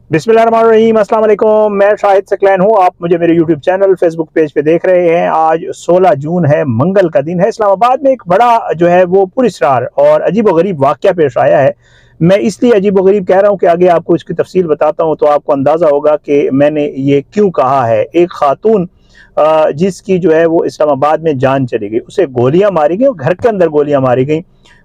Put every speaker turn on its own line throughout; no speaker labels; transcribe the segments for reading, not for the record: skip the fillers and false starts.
बिस्मिल्लाहिर्रहमानिर्रहीम, अस्सलाम वालेकुम। मैं शाहिद सकलैन हूँ। आप मुझे मेरे यूट्यूब चैनल, फेसबुक पेज पे देख रहे हैं। आज 16 जून है, मंगल का दिन है। इस्लामाबाद में एक बड़ा जो है वो पुरस्रार और अजीब व गरीब वाक़या पेश आया है। मैं इसलिए अजीब व गरीब कह रहा हूँ कि आगे आपको इसकी तफसील बताता हूँ तो आपको अंदाज़ा होगा कि मैंने ये क्यों कहा है। एक खातून जिसकी जो है वो इस्लामाबाद में जान चली गई, उसे गोलियां मारी गई और घर के अंदर गोलियां मारी गई।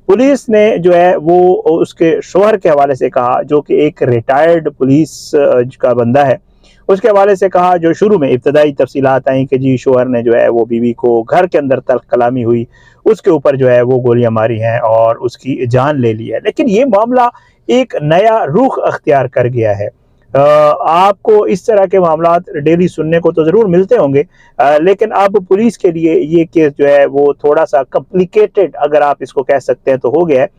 पुलिस ने जो है वो उसके शोहर के हवाले से कहा, जो कि एक रिटायर्ड पुलिस का बंदा है, उसके हवाले से कहा, जो शुरू में इब्तदाई तफसीलात आई कि जी शोहर ने जो है वो बीवी को घर के अंदर तल्ख कलामी हुई, उसके ऊपर जो है वो गोलियां मारी हैं और उसकी जान ले ली है। लेकिन ये मामला एक नया रुख अख्तियार कर गया है। आपको इस तरह के मामलात डेली सुनने को तो ज़रूर मिलते होंगे, लेकिन अब पुलिस के लिए ये केस जो है वो थोड़ा सा कॉम्प्लिकेटेड, अगर आप इसको कह सकते हैं तो हो गया है,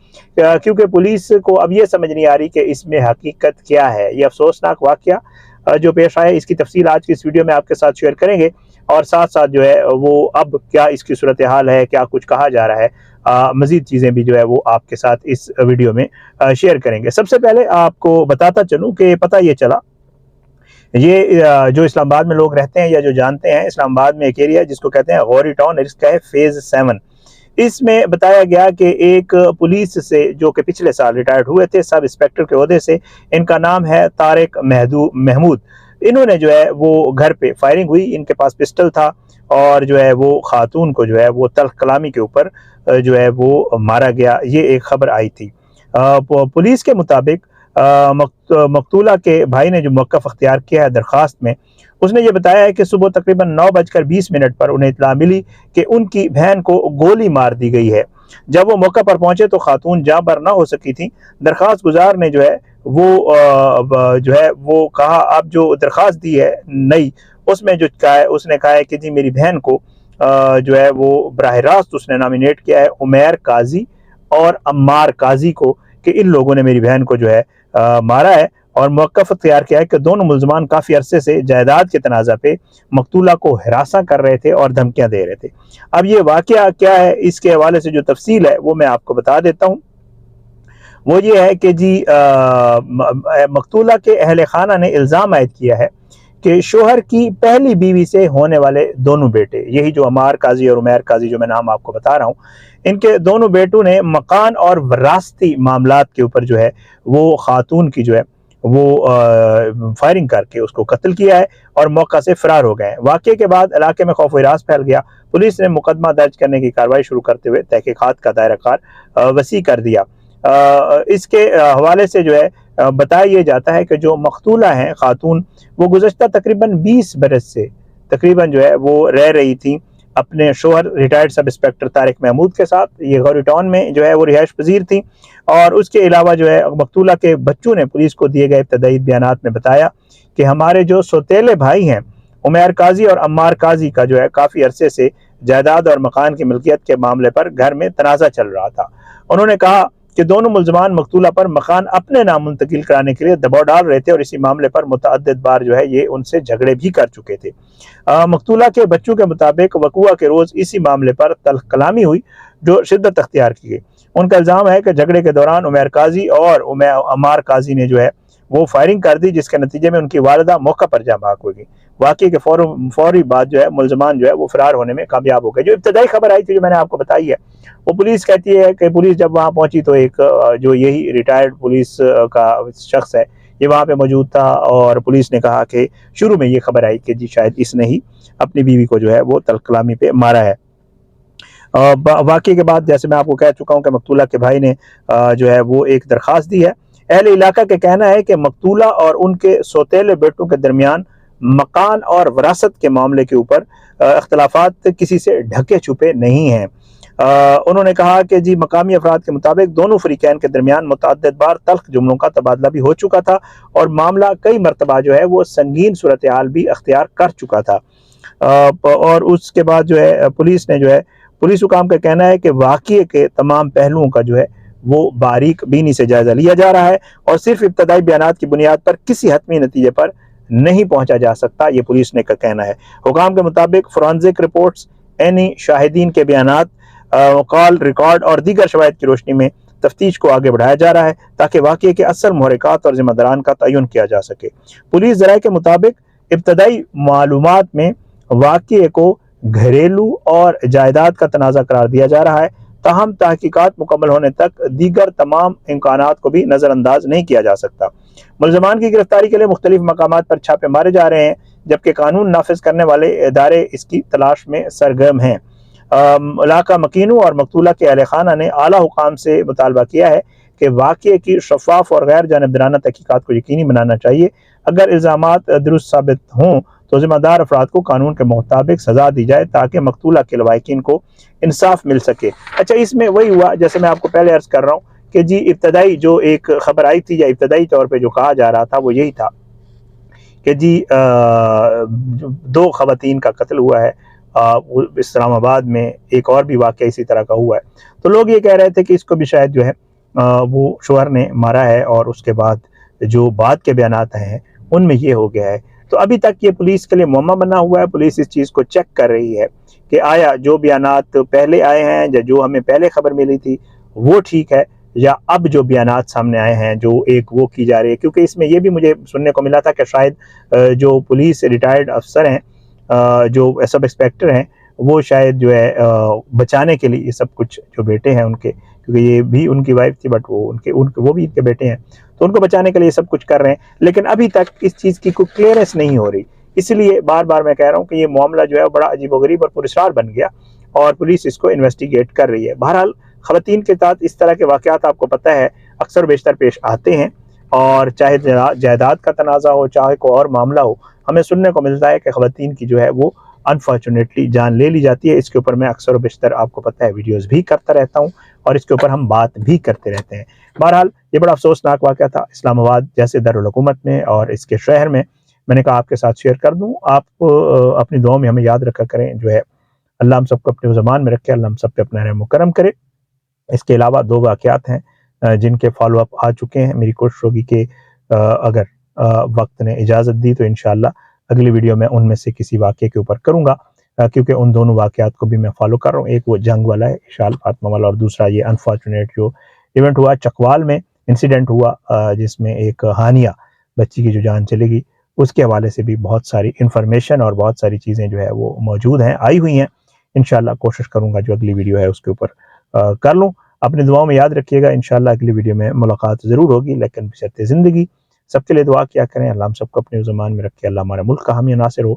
क्योंकि पुलिस को अब ये समझ नहीं आ रही कि इसमें हकीकत क्या है। ये अफसोसनाक वाक़या जो पेश आया, इसकी तफसील आज की इस वीडियो में आपके साथ शेयर करेंगे और साथ साथ जो है वो अब क्या इसकी सूरत हाल है, क्या कुछ कहा जा रहा है, मज़ीद चीज़ें भी जो है वो आपके साथ इस वीडियो में शेयर करेंगे। सबसे पहले आपको बताता चलूँ कि पता ये चला, ये जो इस्लामाबाद में लोग रहते हैं या जो जानते हैं, इस्लामाबाद में एक एरिया है जिसको कहते हैं गौरी टाउन, इसका है फेज़ 7। इसमें बताया गया कि एक पुलिस से जो कि पिछले साल रिटायर्ड हुए थे सब इंस्पेक्टर के ओहदे से, इनका नाम है तारिक महमूद। इन्होंने जो है वो घर पे फायरिंग हुई, इनके पास पिस्टल था और जो है वो खातून को जो है वो तल्ख कलामी के ऊपर जो है वो मारा गया। ये एक खबर आई थी। पुलिस के मुताबिक मकतूला के भाई ने जो मौक़िफ़ अख्तियार किया है दरख्वास्त में, उसने ये बताया है कि सुबह तकरीबन 9:20 पर उन्हें इत्तला मिली कि उनकी बहन को गोली मार दी गई है। जब वो मौके पर पहुंचे तो खातून जाँ पर ना हो सकी थी। दरख्वास्त गुजार ने जो है वो कहा, अब जो दरख्वास्त दी है नई, उसमें जो कहा है, उसने कहा है कि जी मेरी बहन को जो है वो बराह रास्त उसने नॉमिनेट किया है उमैर काजी और अम्मार काजी को, कि इन लोगों ने मेरी बहन को जो है मारा है। और मौक़िफ़ तैयार किया है कि दोनों मुल्ज़मान काफ़ी अरसे से जायदाद के तनाज़ा पे मकतूला को हिरासा कर रहे थे और धमकियाँ दे रहे थे। अब ये वाक़या क्या है, इसके हवाले से जो तफसील है वो मैं आपको बता देता हूँ। वो ये है कि जी मकतूला के अहले खाना ने इल्ज़ाम आयद किया है कि शोहर की पहली बीवी से होने वाले दोनों बेटे, यही जो अम्मार काजी और उमैर काजी जो मैं नाम आपको बता रहा हूँ, इनके दोनों बेटों ने मकान और वरासती मामलात के ऊपर जो है वो खातून की जो है वो फायरिंग करके उसको कत्ल किया है और मौका से फरार हो गए हैं। वाक़ये के बाद इलाके में खौफ व हिरास फैल गया। पुलिस ने मुकदमा दर्ज करने की कार्रवाई शुरू करते हुए तहकीकात का दायरा कार वसी कर दिया। इसके हवाले से जो है बताया ये जाता है कि जो मकतूला हैं खातून, वो गुज़श्ता तकरीबन 20 बरस से तकरीबन जो है वो रह रही थी अपने शोहर retired sub inspector Tariq Mahmood के साथ। ये गौरी टाउन में जो है वो रिहाइश पजीर थी। और उसके अलावा जो है मकतूला के बच्चों ने पुलिस को दिए गए इब्तदाई बयानात में बताया कि हमारे जो सौतेले भाई हैं उमैर काजी और अम्मार काजी का जो है काफ़ी अरसे से जायदाद और मकान की मिल्कियत के मामले पर घर में तनाज़ा चल रहा था। उन्होंने कहा कि दोनों मुल्ज़मान मकतूला पर मकान अपने नाम मुंतकिल कराने के लिए दबाव डाल रहे थे और इसी मामले पर मुतअद्दिद बार जो है ये उनसे झगड़े भी कर चुके थे। मकतूला के बच्चों के मुताबिक वक़ुआ के रोज़ इसी मामले पर तल्ख कलामी हुई जो शिद्दत अख्तियार की गई। उनका इल्ज़ाम है कि झगड़े के दौरान उमैर काजी और अम्मार काजी ने जो है वो फायरिंग कर दी, जिसके नतीजे में उनकी वालिदा मौका पर जाँ भाग हो गई। वाक़ये के फौरी बाद जो है मुल्ज़मान जो है वो फरार होने में कामयाब हो गए। जो इब्तदाई खबर आई थी जो मैंने आपको बताई है, वो पुलिस कहती है कि पुलिस जब वहाँ पहुँची तो एक जो यही रिटायर्ड पुलिस का शख्स है ये वहाँ पे मौजूद था और पुलिस ने कहा कि शुरू में ये खबर आई कि जी शायद इसने ही अपनी बीवी को जो है वो तल्ख कलामी पे मारा है। वाक़ये के बाद जैसे मैं आपको कह चुका हूँ कि मकतूला के भाई ने जो है वो एक दरख्वास्त दी है। अहले इलाका का कहना है कि मकतूला और उनके सौतेले बेटों के दरमियान मकान और वरासत के मामले के ऊपर अख्तलाफात किसी से ढके छुपे नहीं हैं। उन्होंने कहा कि जी मकामी अफराद के मुताबिक दोनों फरीकैन के दरमियान मुतअद्दिद बार तल्ख जुमलों का तबादला भी हो चुका था और मामला कई मरतबा जो है वो संगीन सूरत हाल भी अख्तियार कर चुका था। और उसके बाद जो है पुलिस ने जो है पुलिस हुकाम का कहना है कि वाक़ये के तमाम पहलुओं का जो है वो बारीक बीनी से जायजा लिया जा रहा है और सिर्फ इब्तदाई बयानात की बुनियाद पर किसी हतमी नतीजे पर नहीं पहुंचा जा सकता, ये पुलिस ने का कहना है। हुकाम के मुताबिक फोरेंसिक रिपोर्ट्स, शाहिदीन के बयानात, कॉल रिकॉर्ड और दीगर शवाहिद की रोशनी में تفتیش کو آگے بڑھایا جا رہا ہے تاکہ واقعے کے اصل محرکات اور ذمہ داران کا تعین کیا جا سکے۔ پولیس ذرائع کے مطابق ابتدائی معلومات میں واقعے کو گھریلو اور جائیداد کا تنازع قرار دیا جا رہا ہے، تاہم تحقیقات مکمل ہونے تک دیگر تمام امکانات کو بھی نظر انداز نہیں کیا جا سکتا۔ ملزمان کی گرفتاری کے لیے مختلف مقامات پر چھاپے مارے جا رہے ہیں، جبکہ قانون نافذ کرنے والے ادارے اس کی تلاش میں سرگرم ہیں۔ علاقہ مکینو اور مقتولہ کے اہل خانہ نے اعلیٰ حکام سے مطالبہ کیا ہے کہ واقعے کی شفاف اور غیر جانبدارانہ تحقیقات کو یقینی بنانا چاہیے۔ اگر الزامات درست ثابت ہوں تو ذمہ دار افراد کو قانون کے مطابق سزا دی جائے تاکہ مقتولہ کے لواحقین کو انصاف مل سکے۔ اچھا، اس میں وہی ہوا جیسے میں آپ کو پہلے عرض کر رہا ہوں کہ جی ابتدائی جو ایک خبر آئی تھی یا ابتدائی طور پہ جو کہا جا رہا تھا وہ یہی تھا کہ جی 2 خواتین کا قتل ہوا ہے، اسلام آباد میں ایک اور بھی واقعہ اسی طرح کا ہوا ہے، تو لوگ یہ کہہ رہے تھے کہ اس کو بھی شاید جو ہے وہ شوہر نے مارا ہے، اور اس کے بعد جو بعد کے بیانات ہیں ان میں یہ ہو گیا ہے۔ تو ابھی تک یہ پولیس کے لیے معمہ بنا ہوا ہے، پولیس اس چیز کو چیک کر رہی ہے کہ آیا جو بیانات پہلے آئے ہیں یا جو ہمیں پہلے خبر ملی تھی وہ ٹھیک ہے، یا اب جو بیانات سامنے آئے ہیں جو ایک وہ کی جا رہی ہے، کیونکہ اس میں یہ بھی مجھے سننے کو ملا تھا کہ شاید جو پولیس ریٹائرڈ افسر ہیں، جو سب انسپیکٹر ہیں، وہ شاید جو ہے بچانے کے لیے یہ سب کچھ، جو بیٹے ہیں ان کے، کیونکہ یہ بھی ان کی وائف تھی بٹ وہ بھی ان کے بیٹے ہیں، تو ان کو بچانے کے لیے یہ سب کچھ کر رہے ہیں، لیکن ابھی تک اس چیز کی کوئی کلیئرنس نہیں ہو رہی۔ اس لیے بار بار میں کہہ رہا ہوں کہ یہ معاملہ جو ہے بڑا عجیب و غریب اور پراسرار بن گیا، اور پولیس اس کو انویسٹیگیٹ کر رہی ہے۔ بہرحال خواتین کے ساتھ اس طرح کے واقعات آپ کو پتہ ہے اکثر بیشتر پیش آتے ہیں، اور چاہے جائیداد کا تنازع ہو، چاہے کوئی اور معاملہ ہو، ہمیں سننے کو ملتا ہے کہ خواتین کی جو ہے وہ انفارچونیٹلی جان لے لی جاتی ہے۔ اس کے اوپر میں اکثر و بیشتر آپ کو پتہ ہے ویڈیوز بھی کرتا رہتا ہوں، اور اس کے اوپر ہم بات بھی کرتے رہتے ہیں۔ بہرحال یہ بڑا افسوسناک واقعہ تھا اسلام آباد جیسے دارالحکومت میں اور اس کے شہر میں، میں نے کہا آپ کے ساتھ شیئر کر دوں۔ آپ اپنی دعاؤں میں ہمیں یاد رکھا کریں، جو ہے اللہ ہم سب کو اپنے زبان میں رکھے، اللہ ہم سب پہ اپنا رحم و کرم کرے۔ اس کے علاوہ 2 واقعات ہیں جن کے فالو اپ آ چکے ہیں، میری کوشش ہوگی کہ اگر وقت نے اجازت دی تو انشاءاللہ اگلی ویڈیو میں ان میں سے کسی واقعے کے اوپر کروں گا، کیونکہ ان دونوں واقعات کو بھی میں فالو کر رہا ہوں۔ ایک وہ جنگ والا ہے اشال فاطمہ والا، اور دوسرا یہ انفارچونیٹ جو ایونٹ ہوا چکوال میں، انسیڈنٹ ہوا جس میں ایک ہانیہ بچی کی جو جان چلے گی، اس کے حوالے سے بھی بہت ساری انفارمیشن اور بہت ساری چیزیں جو ہے وہ موجود ہیں، آئی ہوئی ہیں۔ انشاءاللہ کوشش کروں گا جو اگلی ویڈیو ہے اس کے اوپر کر لوں۔ اپنی دعاؤں میں یاد رکھیے گا، انشاءاللہ اگلی ویڈیو میں ملاقات ضرور ہوگی، لیکن بشرط زندگی سب کے لیے دعا کیا کریں، اللہ ہم سب کو اپنے زمان میں رکھے، اللہ ہمارے ملک کا حامی ناصر ہو،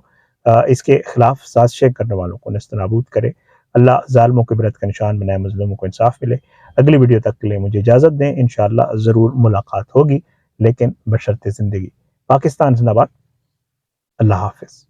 اس کے خلاف سازشیں کرنے والوں کو نیست و نابود کرے، اللہ ظالموں کو عبرت کا نشان بنائے، مظلوموں کو انصاف ملے۔ اگلی ویڈیو تک کے لیے مجھے اجازت دیں، انشاءاللہ ضرور ملاقات ہوگی، لیکن بشرط زندگی۔ پاکستان زندہ باد، اللہ حافظ۔